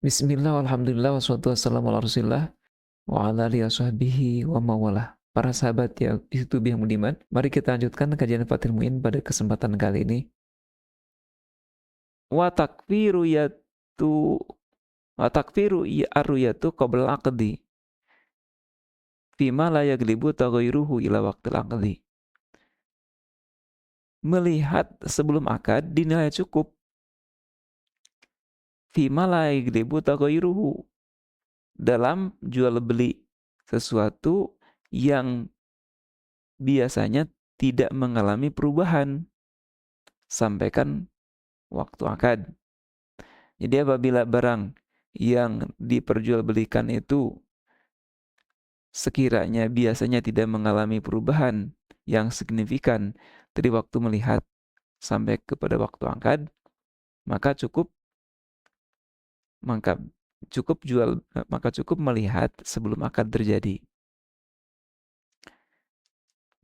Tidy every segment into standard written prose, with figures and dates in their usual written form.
Bismillah, alhamdulillah, wassalatu wassalamu ala rasulillah, wa ala alihi wasahbihi wa mawalah. Para sahabat ya YouTube yang budiman, mari kita lanjutkan kajian Fathul Mu'in pada kesempatan kali ini. Wa takfiru yatu wa takfiru aruyatu qabla aqdi fima la yaglibu taghayruhu ila waqtil aqdi. Melihat sebelum akad dinilai cukup fima la yaglibu taghayruhu, dalam jual beli sesuatu yang biasanya tidak mengalami perubahan sampaikan waktu akad. Jadi apabila barang yang diperjualbelikan itu sekiranya biasanya tidak mengalami perubahan yang signifikan dari waktu melihat sampai kepada waktu akad, maka maka cukup melihat sebelum akad terjadi.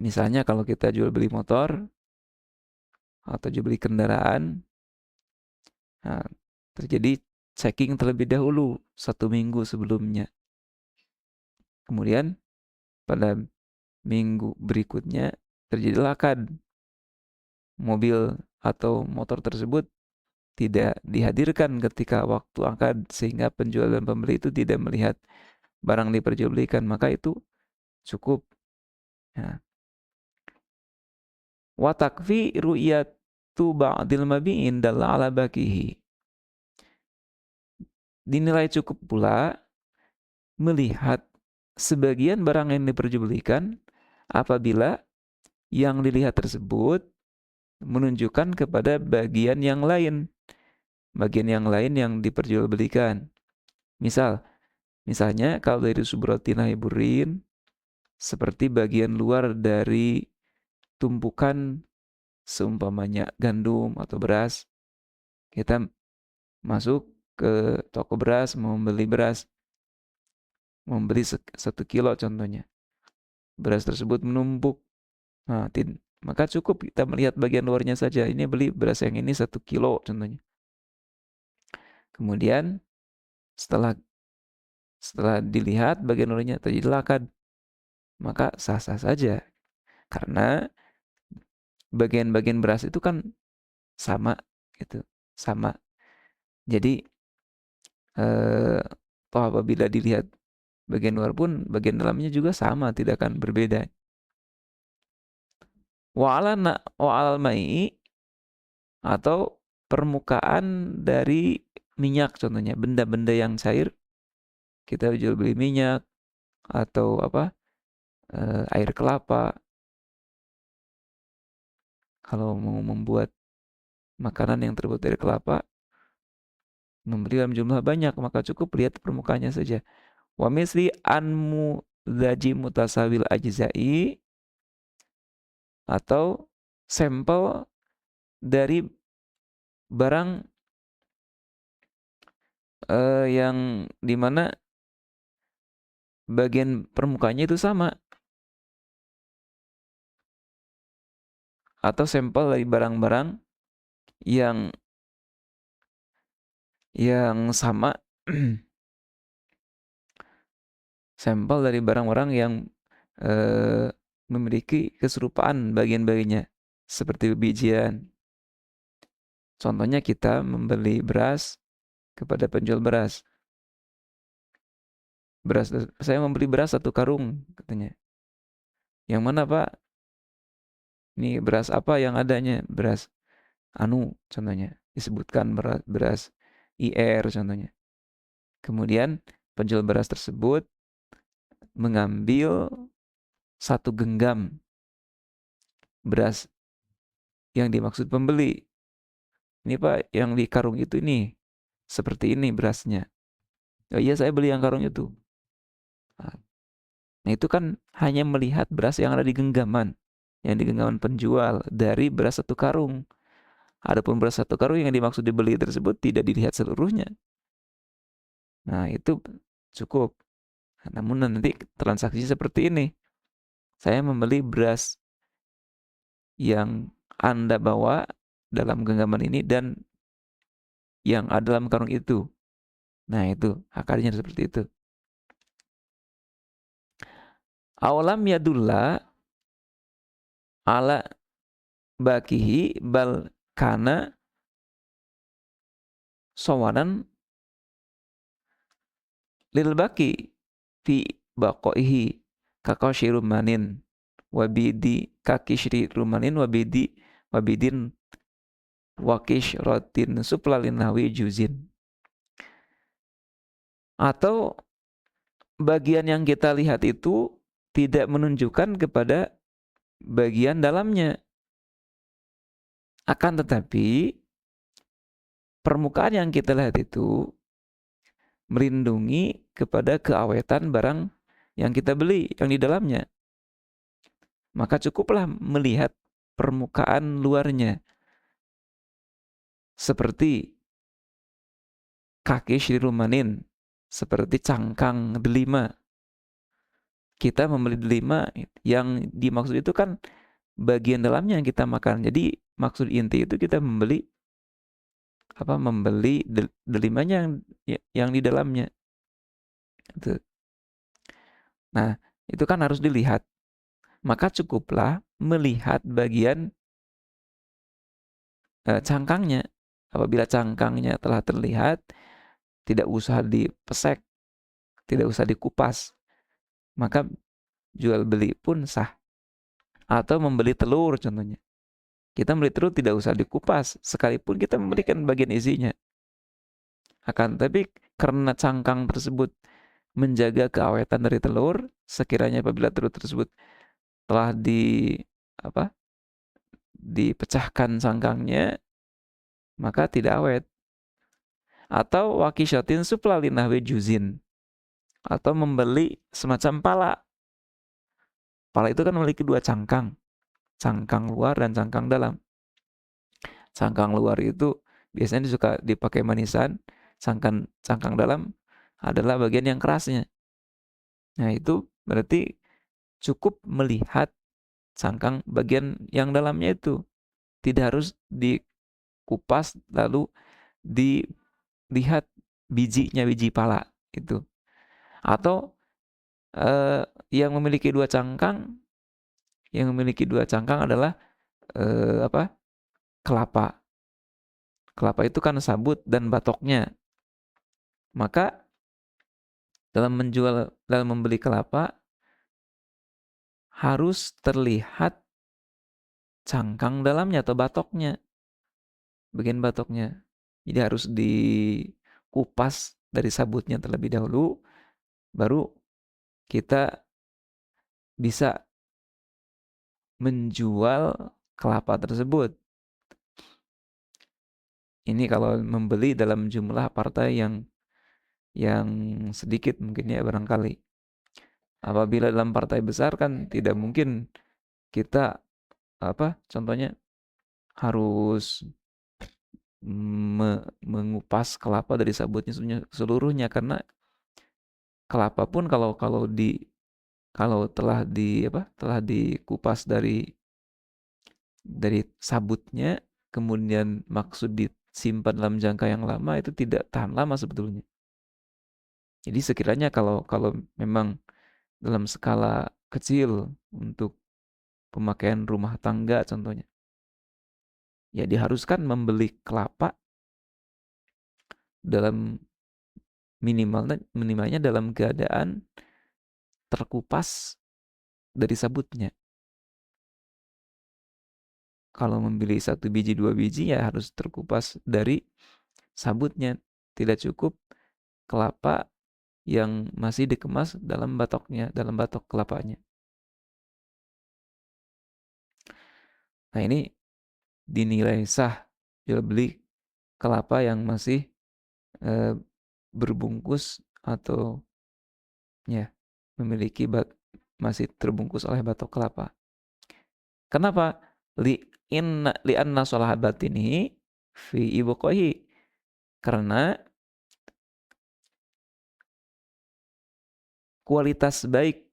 Misalnya kalau kita jual beli motor atau jual beli kendaraan, nah, terjadi checking terlebih dahulu 1 minggu sebelumnya. Kemudian pada minggu berikutnya terjadilah akad. Mobil atau motor tersebut tidak dihadirkan ketika waktu akad sehingga penjual dan pembeli itu tidak melihat barang diperjualbelikan, maka itu cukup. Ya. Wa takfi ru'yatu ba'dil mabi'in dalla ala bakihi. Dinilai cukup pula melihat sebagian barang yang diperjualbelikan apabila yang dilihat tersebut menunjukkan kepada bagian yang lain yang diperjualbelikan. Misalnya kalau dari subrotina hiburin, seperti bagian luar dari tumpukan seumpamanya gandum atau beras, kita masuk ke toko beras membeli 1 kilo contohnya. Beras tersebut menumpuk. Nah, maka cukup kita melihat bagian luarnya saja. Ini beli beras yang ini 1 kilo contohnya. Kemudian setelah dilihat bagian luarnya terjadi akad, maka sah-sah saja. Karena bagian-bagian beras itu kan sama gitu, sama. Jadi toh apabila dilihat bagian luar pun bagian dalamnya juga sama, tidak akan berbeda. Wa alal ma'i, atau permukaan dari minyak contohnya, benda-benda yang cair, kita jual beli minyak atau air kelapa. Kalau mau membuat makanan yang terbuat dari kelapa, membeli dalam jumlah banyak, maka cukup lihat permukaannya saja. Wa misli anmudzaji mutasawil ajza'i, atau sampel dari barang yang dimana bagian permukaannya itu sama, atau sampel dari barang-barang yang sama sampel dari barang-barang yang memiliki keserupaan bagian-bagiannya seperti bijian. Contohnya kita membeli beras kepada penjual beras. Saya membeli beras 1 karung katanya. Yang mana Pak? Ini beras apa yang adanya? Beras contohnya. Disebutkan beras IR contohnya. Kemudian penjual beras tersebut mengambil 1 genggam beras yang dimaksud pembeli. Ini Pak, yang di karung itu ini seperti ini berasnya. Oh iya, saya beli yang karung itu. Nah itu kan hanya melihat beras yang ada di genggaman, yang di genggaman penjual dari beras 1 karung. Adapun beras 1 karung yang dimaksud dibeli tersebut tidak dilihat seluruhnya. Nah itu cukup. Namun nanti transaksi seperti ini. Saya membeli beras yang Anda bawa dalam genggaman ini dan yang ada dalam karung itu. Nah itu akarnya seperti itu. Awalam yadulla ala bakihi bal kana sawanan lil baki fi baqaihi kaqashi rumanin wabidi kakishri rumanin wabidin wakish rotin suplalinawi juzin. Atau bagian yang kita lihat itu tidak menunjukkan kepada bagian dalamnya. Akan tetapi permukaan yang kita lihat itu melindungi kepada keawetan barang yang kita beli yang di dalamnya. Maka cukuplah melihat permukaan luarnya. Seperti kaki syrirumanin, seperti cangkang delima. Kita membeli delima, yang dimaksud itu kan bagian dalamnya yang kita makan. Jadi maksud inti itu kita membeli delimanya yang di dalamnya. Itu. Nah, itu kan harus dilihat. Maka cukuplah melihat bagian cangkangnya. Apabila cangkangnya telah terlihat, tidak usah dipesek, tidak usah dikupas, maka jual beli pun sah. Atau membeli telur contohnya. Kita membeli telur tidak usah dikupas, sekalipun kita memberikan bagian isinya. Akan tapi karena cangkang tersebut menjaga keawetan dari telur, sekiranya apabila telur tersebut telah dipecahkan cangkangnya, maka tidak awet. Atau wakishotin suplalinahwi juzin, atau membeli semacam pala. Pala itu kan memiliki dua cangkang, cangkang luar dan cangkang dalam. Cangkang luar itu biasanya suka dipakai manisan, cangkang dalam adalah bagian yang kerasnya. Nah itu berarti cukup melihat cangkang bagian yang dalamnya itu. Tidak harus dikupas lalu dilihat bijinya, biji pala itu. Atau yang memiliki dua cangkang adalah kelapa. Kelapa itu kan sabut dan batoknya. Maka dalam membeli kelapa harus terlihat cangkang dalamnya atau batoknya, bagian batoknya. Jadi harus dikupas dari sabutnya terlebih dahulu, baru kita bisa menjual kelapa tersebut. Ini kalau membeli dalam jumlah partai yang sedikit mungkin ya barangkali. Apabila dalam partai besar kan tidak mungkin kita contohnya harus mengupas kelapa dari sabutnya seluruhnya, karena kelapa pun kalau telah dikupas dari sabutnya, kemudian maksud disimpan dalam jangka yang lama, itu tidak tahan lama sebetulnya. Jadi sekiranya kalau memang dalam skala kecil untuk pemakaian rumah tangga contohnya, ya diharuskan membeli kelapa dalam minimalnya dalam keadaan terkupas dari sabutnya. Kalau membeli 1 biji 2 biji ya harus terkupas dari sabutnya. Tidak cukup kelapa yang masih dikemas dalam batoknya, dalam batok kelapanya. Nah ini dinilai sah jual beli kelapa yang masih berbungkus atau ya memiliki masih terbungkus oleh batok kelapa. Kenapa? Li'anna sholahat ini fi ibqaihi. Karena kualitas baik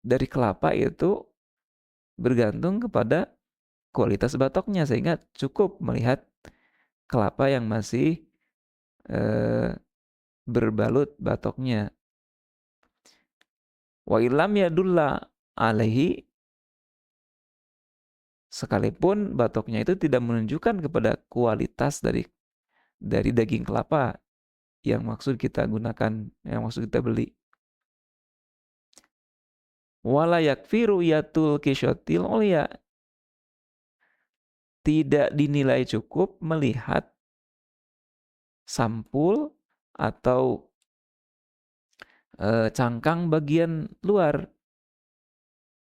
dari kelapa itu bergantung kepada kualitas batoknya, sehingga cukup melihat kelapa yang masih berbalut batoknya. Wa illam yadulla alaihi, sekalipun batoknya itu tidak menunjukkan kepada kualitas dari daging kelapa yang maksud kita gunakan, yang maksud kita beli. Wala yakfi ru'yatul kisyatil ulya, tidak dinilai cukup melihat sampul atau cangkang bagian luar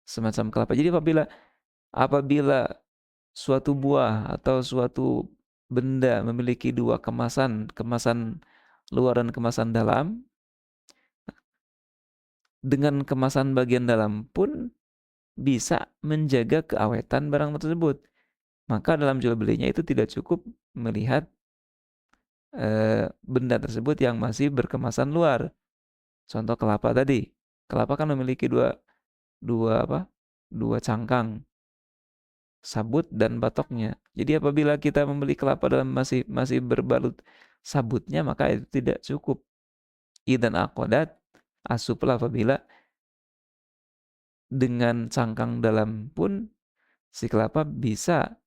semacam kelapa. Jadi apabila suatu buah atau suatu benda memiliki dua kemasan, kemasan luar dan kemasan dalam, dengan kemasan bagian dalam pun bisa menjaga keawetan barang tersebut. Maka dalam jual belinya itu tidak cukup melihat benda tersebut yang masih berkemasan luar. Contoh kelapa tadi. Kelapa kan memiliki dua cangkang, sabut dan batoknya. Jadi apabila kita membeli kelapa dalam masih berbalut sabutnya, maka itu tidak cukup. Idan aqadat, asuplah apabila dengan cangkang dalam pun si kelapa bisa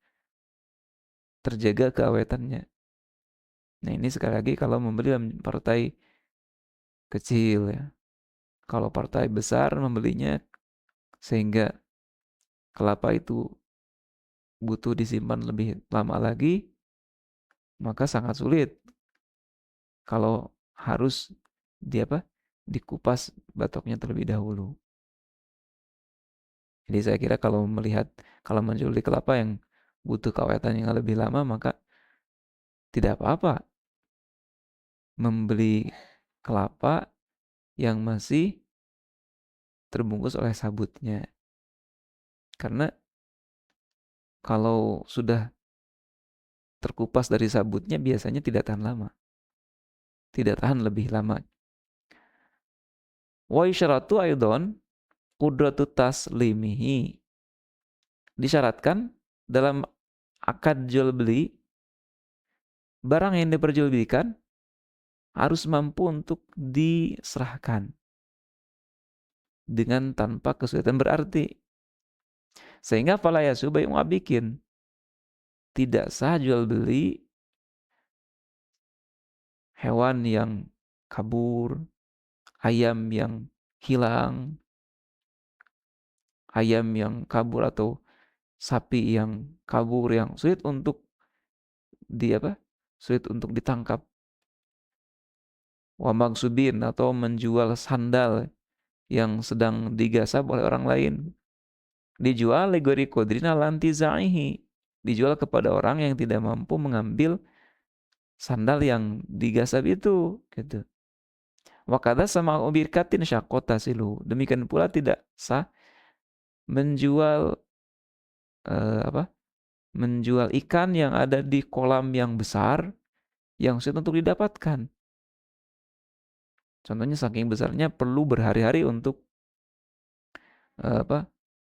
terjaga keawetannya. Nah, ini sekali lagi kalau membeli dalam partai kecil ya. Kalau partai besar membelinya sehingga kelapa itu butuh disimpan lebih lama lagi, maka sangat sulit kalau harus dikupas batoknya terlebih dahulu. Jadi saya kira kalau menjual di kelapa yang butuh keawetan yang lebih lama, maka tidak apa-apa membeli kelapa yang masih terbungkus oleh sabutnya. Karena kalau sudah terkupas dari sabutnya biasanya tidak tahan lama. Tidak tahan lebih lama. Wa isyaratu aidon qudratu taslimihi. Disyaratkan dalam akad jual beli, barang yang diperjualbelikan harus mampu untuk diserahkan dengan tanpa kesulitan berarti. Sehingga fala yasubai bikin tidak sah jual beli hewan yang kabur, ayam yang hilang, ayam yang kabur atau sapi yang kabur yang sulit untuk ditangkap. Wa magsubin, atau menjual sandal yang sedang digasap oleh orang lain. Dijual legori kodrina lantizaihi, dijual kepada orang yang tidak mampu mengambil sandal yang digasap itu, gitu. Wakada sama ubirkatin syakota silu. Demikian pula tidak sah menjual menjual ikan yang ada di kolam yang besar yang sulit untuk didapatkan. Contohnya saking besarnya perlu berhari-hari untuk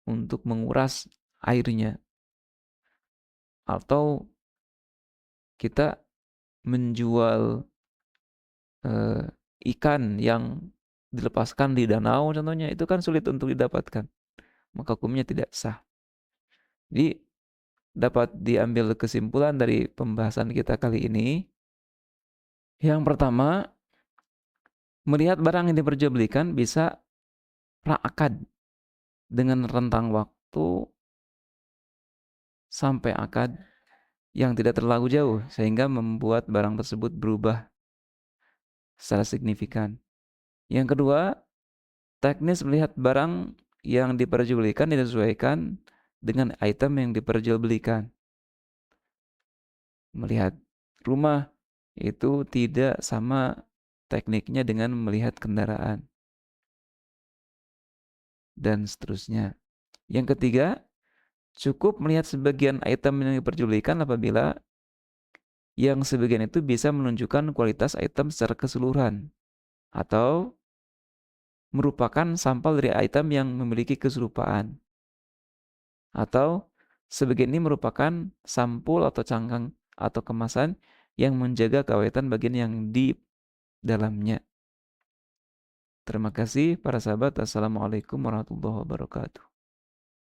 untuk menguras airnya. Atau kita menjual ikan yang dilepaskan di danau contohnya, itu kan sulit untuk didapatkan. Maka hukumnya tidak sah. Jadi dapat diambil kesimpulan dari pembahasan kita kali ini. Yang pertama, melihat barang yang diperjualbelikan bisa pra-akad dengan rentang waktu sampai akad yang tidak terlalu jauh sehingga membuat barang tersebut berubah secara signifikan. Yang kedua, teknis melihat barang yang diperjualbelikan disesuaikan dengan item yang diperjualbelikan. Melihat rumah itu tidak sama tekniknya dengan melihat kendaraan. Dan seterusnya. Yang ketiga, cukup melihat sebagian item yang diperjualbelikan apabila yang sebagian itu bisa menunjukkan kualitas item secara keseluruhan atau merupakan sampel dari item yang memiliki keserupaan, atau sebagian ini merupakan sampul atau cangkang atau kemasan yang menjaga keawetan bagian yang dalamnya. Terima kasih para sahabat. Assalamualaikum warahmatullahi wabarakatuh.